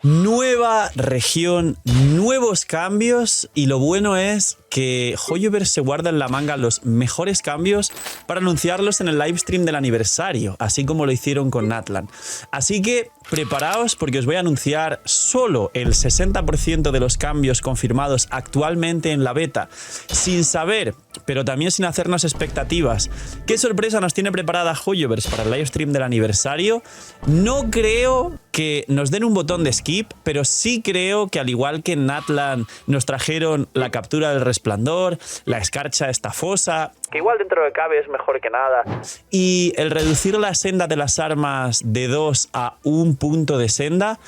Nueva región, nuevos cambios y lo bueno es que Hoyoverse se guarda en la manga los mejores cambios para anunciarlos en el livestream del aniversario, así como lo hicieron con Natlan. Así que preparaos porque os voy a anunciar solo el 60% de los cambios confirmados actualmente en la beta, sin saber, pero también sin hacernos expectativas, qué sorpresa nos tiene preparada Hoyoverse para el livestream del aniversario. No creo que nos den un botón de skip, pero sí creo que al igual que en Natlan nos trajeron la captura del resplandor, la escarcha estafosa, que igual dentro de cabe es mejor que nada, y el reducir la senda de las armas de 2 a 1 punto de senda.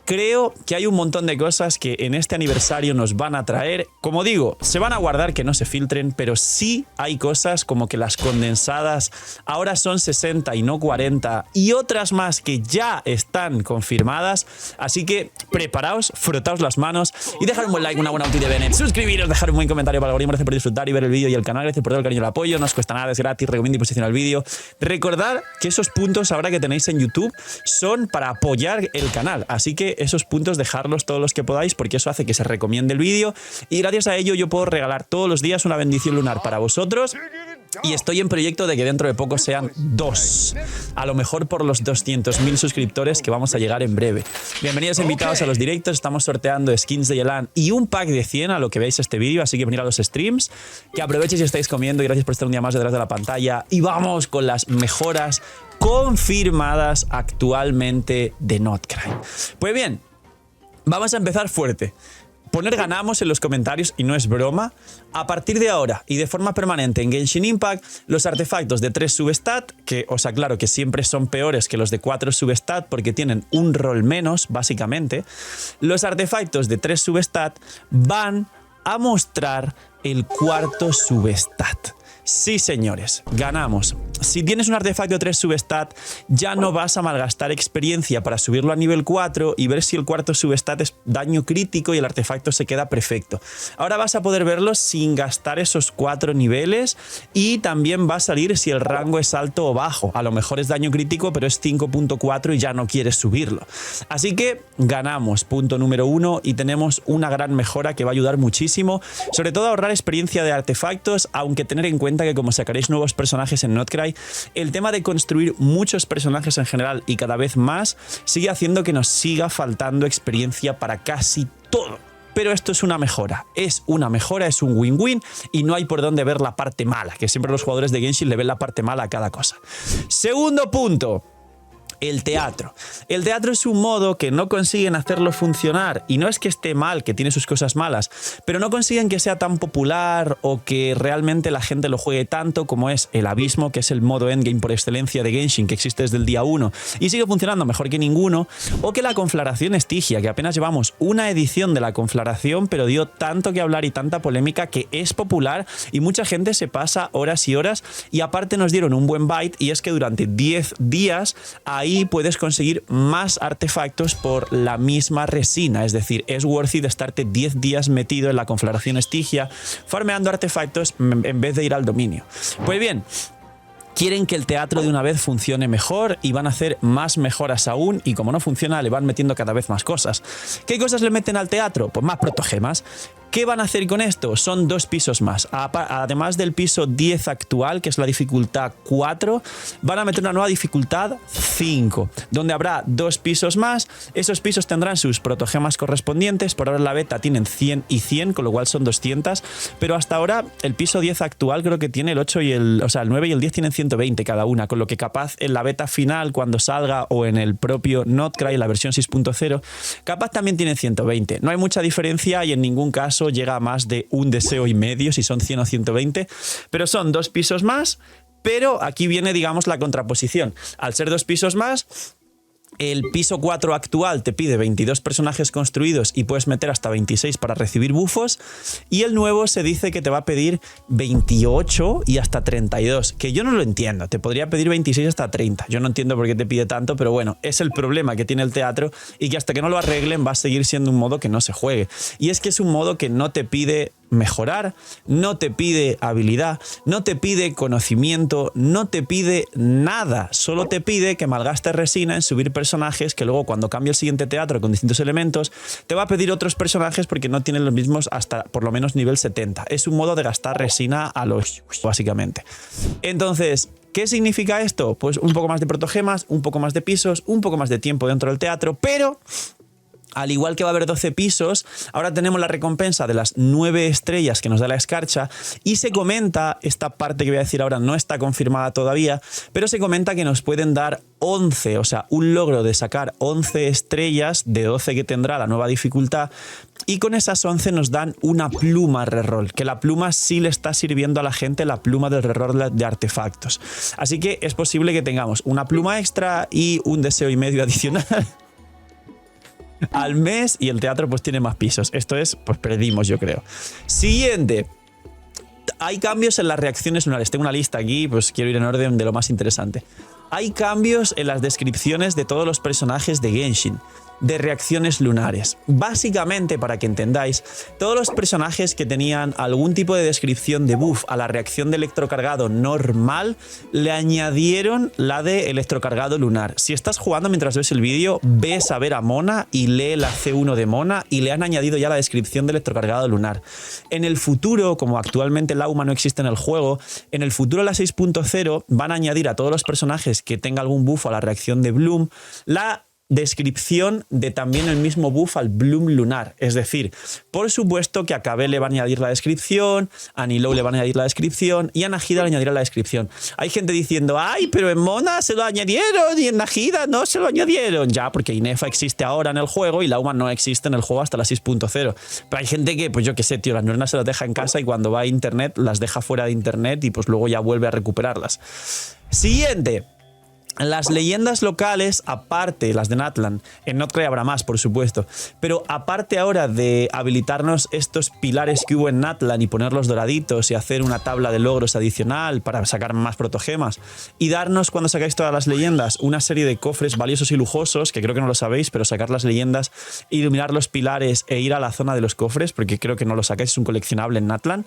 Creo que hay un montón de cosas que en este aniversario nos van a traer. Como digo, se van a guardar que no se filtren, pero sí hay cosas como que las condensadas ahora son 60 y no 40 y otras más que ya están confirmadas. Así que preparaos, frotaos las manos y dejar un buen like, una buena ulti de Bennett, suscribiros, dejar un buen comentario para el algoritmo. Gracias por disfrutar y ver el vídeo y el canal. Gracias por todo el cariño y el apoyo. No os cuesta nada, es gratis. Recomiendo y posicionar el vídeo. Recordad que esos puntos ahora que tenéis en YouTube son para apoyar el canal. Así que esos puntos dejarlos todos los que podáis porque eso hace que se recomiende el vídeo y gracias a ello yo puedo regalar todos los días una bendición lunar para vosotros. Y estoy en proyecto de que dentro de poco sean 2. A lo mejor por los 200.000 suscriptores que vamos a llegar en breve. Bienvenidos invitados a los directos. Estamos sorteando skins de Yelan y un pack de 100 a lo que veáis este vídeo. Así que venid a los streams. Que aprovechéis si estáis comiendo y gracias por estar un día más detrás de la pantalla. Y vamos con las mejoras confirmadas actualmente de Notcry. Pues bien, vamos a empezar fuerte. Poner ganamos en los comentarios y no es broma. A partir de ahora y de forma permanente en Genshin Impact, los artefactos de 3 substat, que os aclaro que siempre son peores que los de 4 substat porque tienen un rol menos, básicamente, los artefactos de 3 substat van a mostrar el 4 substat. Sí, señores, ganamos. Si tienes un artefacto de 3 substat, ya no vas a malgastar experiencia para subirlo a nivel 4 y ver si el 4 substat es daño crítico y el artefacto se queda perfecto. Ahora vas a poder verlo sin gastar esos 4 niveles y también va a salir si el rango es alto o bajo. A lo mejor es daño crítico, pero es 5.4 y ya no quieres subirlo. Así que ganamos, punto número 1, y tenemos una gran mejora que va a ayudar muchísimo, sobre todo a ahorrar experiencia de artefactos, aunque tener en cuenta que como sacaréis nuevos personajes en Notcry, el tema de construir muchos personajes en general y cada vez más sigue haciendo que nos siga faltando experiencia para casi todo. Pero esto es una mejora, es un win-win y no hay por dónde ver la parte mala, que siempre los jugadores de Genshin le ven la parte mala a cada cosa. Segundo punto. El teatro. El teatro es un modo que no consiguen hacerlo funcionar y no es que esté mal, que tiene sus cosas malas, pero no consiguen que sea tan popular o que realmente la gente lo juegue tanto como es el Abismo, que es el modo endgame por excelencia de Genshin, que existe desde el día 1 y sigue funcionando mejor que ninguno, o que la Conflagración Estigia, que apenas llevamos una edición de la Conflagración, pero dio tanto que hablar y tanta polémica que es popular y mucha gente se pasa horas y horas, y aparte nos dieron un buen bite y es que durante 10 días ahí puedes conseguir más artefactos por la misma resina, es decir, es worth it estarte 10 días metido en la Conflagración Estigia farmeando artefactos en vez de ir al dominio. Pues bien, quieren que el teatro de una vez funcione mejor y van a hacer más mejoras aún, y como no funciona le van metiendo cada vez más cosas. ¿Qué cosas le meten al teatro? Pues más protogemas. ¿Qué van a hacer con esto? Son 2 pisos más. Además del piso 10 actual, que es la dificultad 4, van a meter una nueva dificultad 5, donde habrá 2 pisos más. Esos pisos tendrán sus protogemas correspondientes. Por ahora en la beta tienen 100 y 100, con lo cual son 200. Pero hasta ahora el piso 10 actual creo que tiene el 8 y el 9 y el 10 tienen 120 cada una, con lo que capaz en la beta final, cuando salga, o en el propio Notcry, la versión 6.0, capaz también tiene 120. No hay mucha diferencia y en ningún caso llega a más de un deseo y medio si son 100 o 120, pero son 2 pisos más. Pero aquí viene, digamos, la contraposición. Al ser 2 pisos más, el piso 4 actual te pide 22 personajes construidos y puedes meter hasta 26 para recibir bufos, y el nuevo se dice que te va a pedir 28 y hasta 32, que yo no lo entiendo. Te podría pedir 26 hasta 30, yo no entiendo por qué te pide tanto, pero bueno, es el problema que tiene el teatro y que hasta que no lo arreglen va a seguir siendo un modo que no se juegue. Y es que es un modo que no te pide mejorar, no te pide habilidad, no te pide conocimiento, no te pide nada. Solo te pide que malgastes resina en subir personajes que luego cuando cambie el siguiente teatro con distintos elementos te va a pedir otros personajes porque no tienen los mismos hasta por lo menos nivel 70. Es un modo de gastar resina a los básicamente. Entonces, ¿qué significa esto? Pues un poco más de protogemas, un poco más de pisos, un poco más de tiempo dentro del teatro, pero al igual que va a haber 12 pisos, ahora tenemos la recompensa de las 9 estrellas que nos da la escarcha y se comenta, esta parte que voy a decir ahora no está confirmada todavía, pero se comenta que nos pueden dar 11, o sea, un logro de sacar 11 estrellas de 12 que tendrá la nueva dificultad. Y con esas 11 nos dan una pluma reroll, que la pluma sí le está sirviendo a la gente, la pluma del reroll de artefactos. Así que es posible que tengamos una pluma extra y un deseo y medio adicional al mes, y el teatro pues tiene más pisos. Esto es, pues perdimos, yo creo. Siguiente. Hay cambios en las reacciones lunares. Tengo una lista aquí, pues quiero ir en orden de lo más interesante. Hay cambios en las descripciones de todos los personajes de Genshin, de reacciones lunares. Básicamente, para que entendáis, todos los personajes que tenían algún tipo de descripción de buff a la reacción de electrocargado normal, le añadieron la de electrocargado lunar. Si estás jugando mientras ves el vídeo, ves a ver a Mona y lee la C1 de Mona y le han añadido ya la descripción de electrocargado lunar. En el futuro, como actualmente el Auma no existe en el juego, en el futuro la 6.0 van a añadir a todos los personajes que tenga algún buff a la reacción de Bloom la descripción de también el mismo buff al Bloom lunar. Es decir, por supuesto que a Kabe le van a añadir la descripción, a Nilou le van a añadir la descripción y a Nahida le añadirá la descripción. Hay gente diciendo, ay, pero en Mona se lo añadieron y en Nahida no se lo añadieron. Ya, porque Inefa existe ahora en el juego y Lauma no existe en el juego hasta la 6.0. Pero hay gente que, pues yo qué sé, tío, las neuronas se las deja en casa y cuando va a internet las deja fuera de internet y pues luego ya vuelve a recuperarlas. Siguiente. Las leyendas locales, aparte, las de Natlan, en Notcray habrá más, por supuesto, pero aparte ahora de habilitarnos estos pilares que hubo en Natlan y ponerlos doraditos y hacer una tabla de logros adicional para sacar más protogemas y darnos, cuando sacáis todas las leyendas, una serie de cofres valiosos y lujosos, que creo que no lo sabéis, pero sacar las leyendas, iluminar los pilares e ir a la zona de los cofres, porque creo que no lo sacáis, es un coleccionable en Natlan.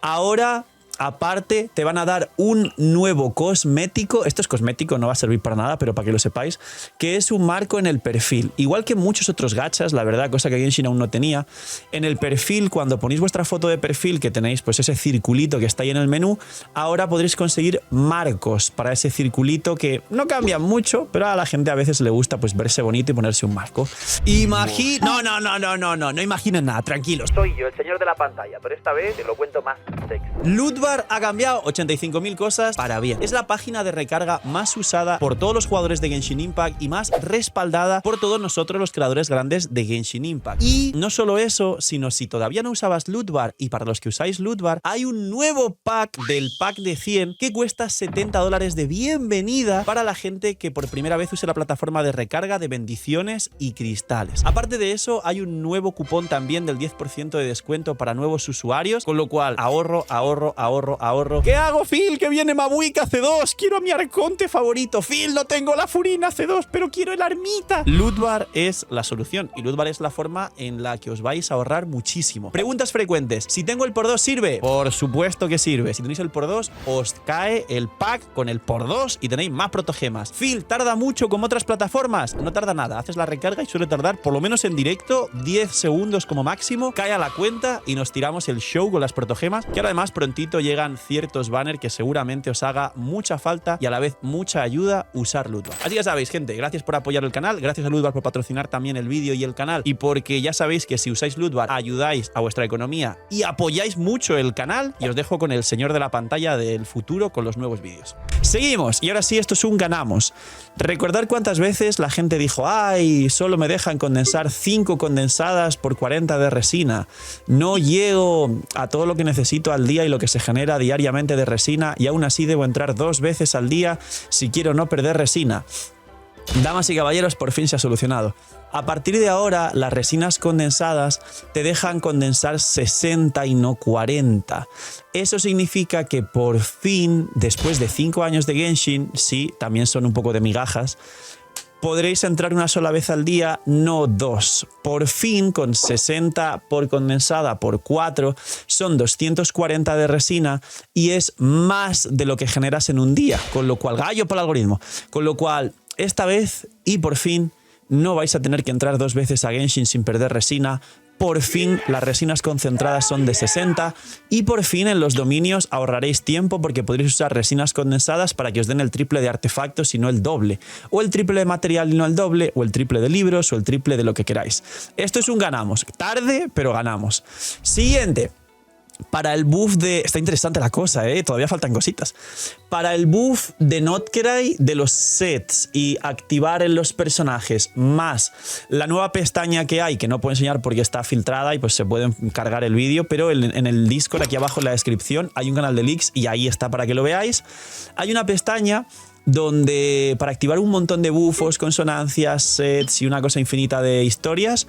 Ahora, aparte, te van a dar un nuevo cosmético. Esto es cosmético, no va a servir para nada, pero para que lo sepáis, que es un marco en el perfil. Igual que muchos otros gachas, la verdad, cosa que Genshin aún no tenía. En el perfil, cuando ponéis vuestra foto de perfil, que tenéis pues ese circulito que está ahí en el menú, ahora podréis conseguir marcos para ese circulito que no cambian mucho, pero a la gente a veces le gusta pues verse bonito y ponerse un marco. No imaginen nada, tranquilos. Soy yo, el señor de la pantalla, pero esta vez te lo cuento más sexy. Lootbar ha cambiado 85.000 cosas para bien. Es la página de recarga más usada por todos los jugadores de Genshin Impact y más respaldada por todos nosotros los creadores grandes de Genshin Impact. Y no solo eso, sino si todavía no usabas Lootbar y para los que usáis Lootbar, hay un nuevo pack del pack de 100 que cuesta $70 de bienvenida para la gente que por primera vez use la plataforma de recarga de bendiciones y cristales. Aparte de eso, hay un nuevo cupón también del 10% de descuento para nuevos usuarios, con lo cual ahorro. ¿Qué hago, Phil? Que viene Mabuika C2. Quiero a mi arconte favorito. Phil, no tengo la Furina C2, pero quiero el Armita. Lootbar es la solución y Lootbar es la forma en la que os vais a ahorrar muchísimo. Preguntas frecuentes. Si tengo el por 2, ¿sirve? Por supuesto que sirve. Si tenéis el por 2, os cae el pack con el por 2 y tenéis más protogemas. Phil, ¿tarda mucho como otras plataformas? No tarda nada. Haces la recarga y suele tardar, por lo menos en directo, 10 segundos como máximo. Cae a la cuenta y nos tiramos el show con las protogemas, que ahora además prontito llegan ciertos banners que seguramente os haga mucha falta y a la vez mucha ayuda usar Lootbar. Así que ya sabéis, gente, gracias por apoyar el canal, gracias a Lootbar por patrocinar también el vídeo y el canal, y porque ya sabéis que si usáis Lootbar ayudáis a vuestra economía y apoyáis mucho el canal. Y os dejo con el señor de la pantalla del futuro con los nuevos vídeos. Seguimos, y ahora sí, esto es un ganamos. Recordad cuántas veces la gente dijo, ay, solo me dejan condensar 5 condensadas por 40 de resina, no llego a todo lo que necesito al día y lo que se genera diariamente de resina, y aún así debo entrar 2 veces al día si quiero no perder resina. Damas y caballeros, por fin se ha solucionado. A partir de ahora, las resinas condensadas te dejan condensar 60 y no 40. Eso significa que por fin, después de 5 años de Genshin, sí, también son un poco de migajas, podréis entrar una sola vez al día, no dos. Por fin, con 60 por condensada por 4, son 240 de resina y es más de lo que generas en un día. Con lo cual, gallo por el algoritmo. Con lo cual, esta vez y por fin, no vais a tener que entrar 2 veces a Genshin sin perder resina. Por fin las resinas concentradas son de 60 y por fin en los dominios ahorraréis tiempo porque podréis usar resinas condensadas para que os den el triple de artefactos y no el doble, o el triple de material y no el doble, o el triple de libros o el triple de lo que queráis. Esto es un ganamos, tarde pero ganamos. Siguiente. Para el buff de... Está interesante la cosa, todavía faltan cositas. Para el buff de Notcry de los sets y activar en los personajes, más la nueva pestaña que hay, que no puedo enseñar porque está filtrada y pues se puede cargar el vídeo, pero en el Discord, aquí abajo en la descripción, hay un canal de leaks y ahí está para que lo veáis. Hay una pestaña donde para activar un montón de buffos, consonancias, sets y una cosa infinita de historias.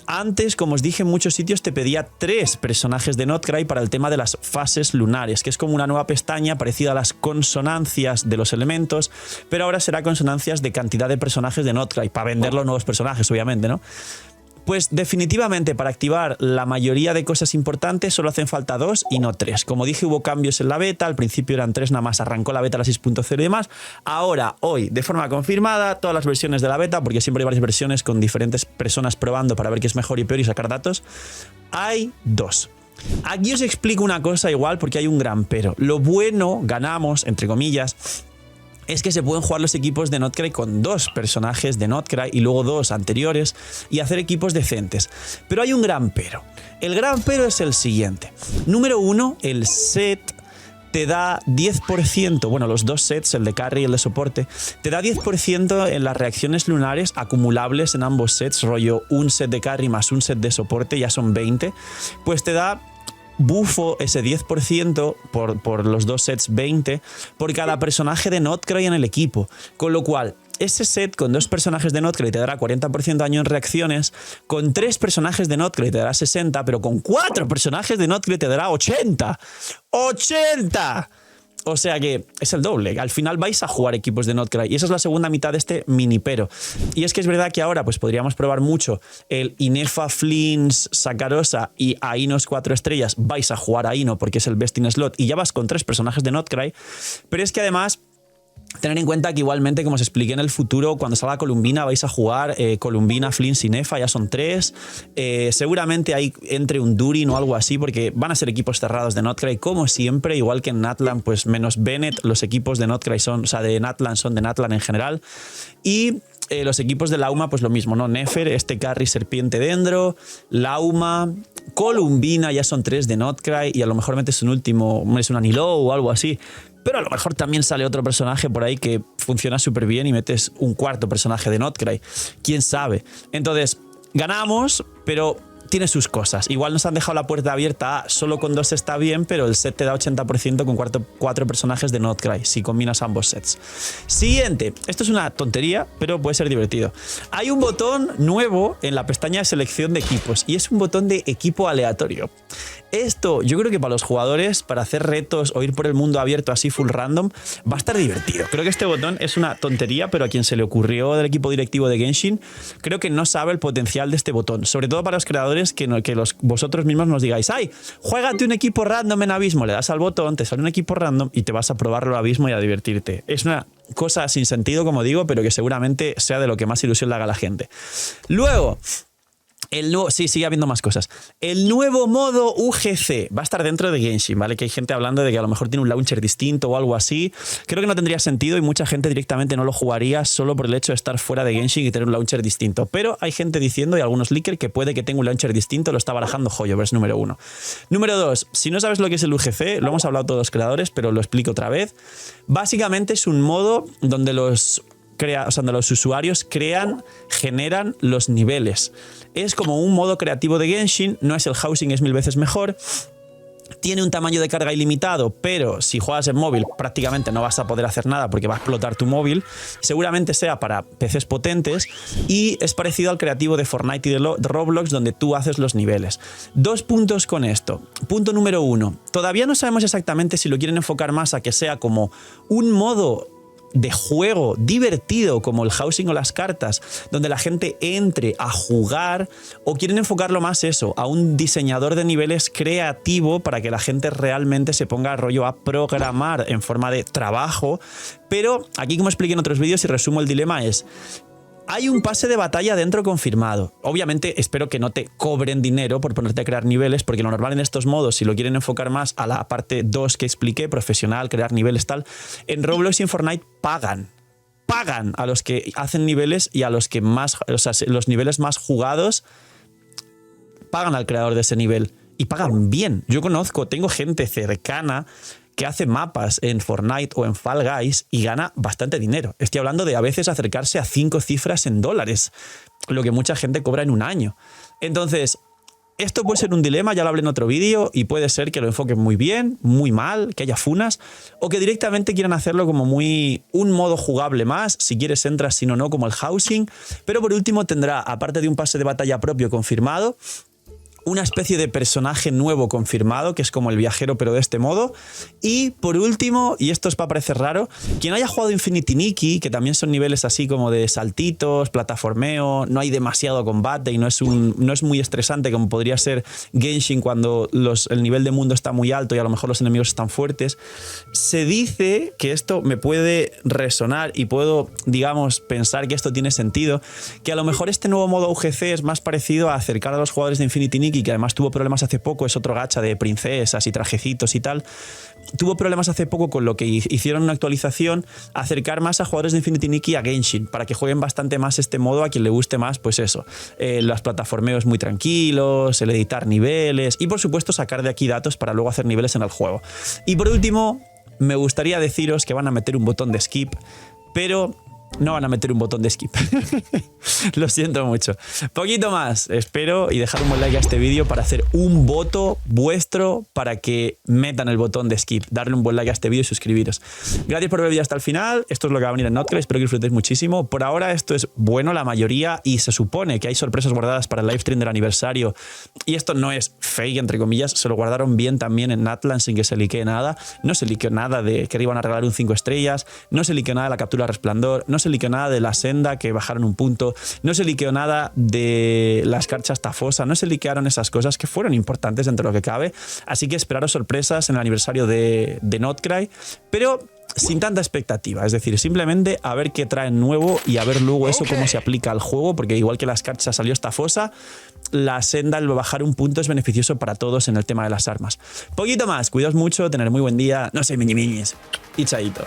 Antes, como os dije, en muchos sitios te pedía 3 personajes de Notcry para el tema de las fases lunares, que es como una nueva pestaña parecida a las consonancias de los elementos, pero ahora será consonancias de cantidad de personajes de Notcry, para vender los nuevos personajes, obviamente, ¿no? Pues definitivamente para activar la mayoría de cosas importantes solo hacen falta 2 y no 3. Como dije, hubo cambios en la beta, al principio eran 3 nada más, arrancó la beta a la 6.0 y demás. Ahora, hoy, de forma confirmada, todas las versiones de la beta, porque siempre hay varias versiones con diferentes personas probando para ver qué es mejor y peor y sacar datos, hay 2. Aquí os explico una cosa igual porque hay un gran pero. Lo bueno, ganamos, entre comillas, es que se pueden jugar los equipos de Notcry con 2 personajes de Notcry y luego 2 anteriores y hacer equipos decentes. Pero hay un gran pero. El gran pero es el siguiente. Número 1, el set te da 10%, bueno, los 2 sets, el de carry y el de soporte, te da 10% en las reacciones lunares acumulables en ambos sets, rollo un set de carry más un set de soporte, ya son 20, pues te da bufo ese 10% por los 2 sets 20 por cada personaje de Notcry en el equipo, con lo cual ese set con 2 personajes de Notcry te dará 40% daño en reacciones, con 3 personajes de Notcry te dará 60, pero con 4 personajes de Notcry te dará 80. ¡80! O sea que es el doble. Al final vais a jugar equipos de Notcry y esa es la segunda mitad de este mini pero. Y es que es verdad que ahora pues podríamos probar mucho el Inefa, Flins, Sakarosa y Ainos 4 estrellas. Vais a jugar a Aino porque es el best in slot y ya vas con 3 personajes de Notcry. Pero es que además tener en cuenta que igualmente, como os expliqué en el futuro, cuando salga Columbina vais a jugar Columbina, Flins y Nefa, ya son 3. Seguramente hay entre un Durin o algo así, porque van a ser equipos cerrados de Notcry, como siempre, igual que en Natlan, pues menos Bennett, los equipos de Notcry son, o sea, de Natlan son de Natlan en general. Y los equipos de Lauma, pues lo mismo, ¿no? Nefer, este carry serpiente dendro, Lauma, Columbina, ya son 3 de Notcry, y a lo mejor metes un último, es un Anilo o algo así. Pero a lo mejor también sale otro personaje por ahí que funciona súper bien y metes un 4º personaje de Notcry. ¿Quién sabe? Entonces, ganamos, pero tiene sus cosas. Igual nos han dejado la puerta abierta a solo con 2 está bien, pero el set te da 80% con 4 personajes de Notcry, si combinas ambos sets. Siguiente. Esto es una tontería, pero puede ser divertido. Hay un botón nuevo en la pestaña de selección de equipos y es un botón de equipo aleatorio. Esto yo creo que para los jugadores, para hacer retos o ir por el mundo abierto así full random, va a estar divertido. Creo que este botón es una tontería, pero a quien se le ocurrió del equipo directivo de Genshin, creo que no sabe el potencial de este botón. Sobre todo para los creadores que vosotros mismos nos digáis, ¡ay! Juégate un equipo random en Abismo. Le das al botón, te sale un equipo random y te vas a probarlo a Abismo y a divertirte. Es una cosa sin sentido, como digo, pero que seguramente sea de lo que más ilusión le haga a la gente. Luego, sí, sigue habiendo más cosas. El nuevo modo UGC va a estar dentro de Genshin, ¿vale? Que hay gente hablando de que a lo mejor tiene un launcher distinto o algo así. Creo que no tendría sentido y mucha gente directamente no lo jugaría solo por el hecho de estar fuera de Genshin y tener un launcher distinto. Pero hay gente diciendo, y algunos leakers, que puede que tenga un launcher distinto. Lo está barajando Hoyoverse, número 1. Número 2, si no sabes lo que es el UGC, lo hemos hablado todos los creadores, pero lo explico otra vez. Básicamente es un modo donde donde los usuarios generan los niveles. Es como un modo creativo de Genshin, no es el housing, es 1000 veces mejor. Tiene un tamaño de carga ilimitado, pero si juegas en móvil prácticamente no vas a poder hacer nada porque va a explotar tu móvil. Seguramente sea para PCs potentes y es parecido al creativo de Fortnite y de Roblox, donde tú haces los niveles. 2 puntos con esto. Punto número 1. Todavía no sabemos exactamente si lo quieren enfocar más a que sea como un modo de juego divertido como el housing o las cartas, donde la gente entre a jugar, o quieren enfocarlo más eso, a un diseñador de niveles creativo para que la gente realmente se ponga rollo a programar en forma de trabajo. Pero aquí, como expliqué en otros vídeos y resumo el dilema, es: hay un pase de batalla dentro confirmado. Obviamente espero que no te cobren dinero por ponerte a crear niveles, porque lo normal en estos modos, si lo quieren enfocar más a la parte 2 que expliqué, profesional, crear niveles tal, en Roblox y en Fortnite pagan a los que hacen niveles, y a los que más, o sea, los niveles más jugados pagan al creador de ese nivel, y pagan bien. Yo tengo gente cercana que hace mapas en Fortnite o en Fall Guys y gana bastante dinero. Estoy hablando de a veces acercarse a 5 cifras en dólares, lo que mucha gente cobra en un año. Entonces, esto puede ser un dilema, ya lo hablé en otro vídeo, y puede ser que lo enfoquen muy bien, muy mal, que haya funas, o que directamente quieran hacerlo como un modo jugable más, si quieres entras, si no, como el housing. Pero por último tendrá, aparte de un pase de batalla propio confirmado, una especie de personaje nuevo confirmado, que es como el viajero, pero de este modo. Y por último, y esto os va a parecer raro, quien haya jugado Infinity Nikki, que también son niveles así como de saltitos, plataformeo, no hay demasiado combate y no es muy estresante como podría ser Genshin cuando el nivel de mundo está muy alto y a lo mejor los enemigos están fuertes. Se dice que esto me puede resonar y puedo, digamos, pensar que esto tiene sentido, que a lo mejor este nuevo modo UGC es más parecido a acercar a los jugadores de Infinity Nikki, que además tuvo problemas hace poco, es otro gacha de princesas y trajecitos y tal. Tuvo problemas hace poco con lo que hicieron una actualización, acercar más a jugadores de Infinity Nikki a Genshin, para que jueguen bastante más este modo, a quien le guste más, pues eso, los plataformeos muy tranquilos, el editar niveles y por supuesto sacar de aquí datos para luego hacer niveles en el juego. Y por último, me gustaría deciros que van a meter un botón de skip, pero no van a meter un botón de skip. Lo siento mucho. Poquito más. Espero y dejar un buen like a este vídeo para hacer un voto vuestro para que metan el botón de skip. Darle un buen like a este vídeo y suscribiros. Gracias por ver el vídeo hasta el final. Esto es lo que va a venir en Notcray. Espero que disfrutéis muchísimo. Por ahora esto es bueno, la mayoría, y se supone que hay sorpresas guardadas para el livestream del aniversario. Y esto no es fake, entre comillas. Se lo guardaron bien también en Natlan sin que se liquee nada. No se liqueó nada de que iban a regalar un 5 estrellas. No se liqueó nada de la captura resplandor. No se liqueó nada de la senda que bajaron un punto. No se liqueó nada de las carchas Tafosa. No se liquearon esas cosas que fueron importantes dentro de lo que cabe. Así que esperaros sorpresas en el aniversario de Notcray, pero sin tanta expectativa. Es decir, simplemente a ver qué traen nuevo y a ver luego eso cómo se aplica al juego, porque igual que las carchas salió Tafosa, la senda, el bajar un punto, es beneficioso para todos en el tema de las armas. Poquito más. Cuidaos mucho, tener muy buen día. No sé, miñimiñis. Y chaito.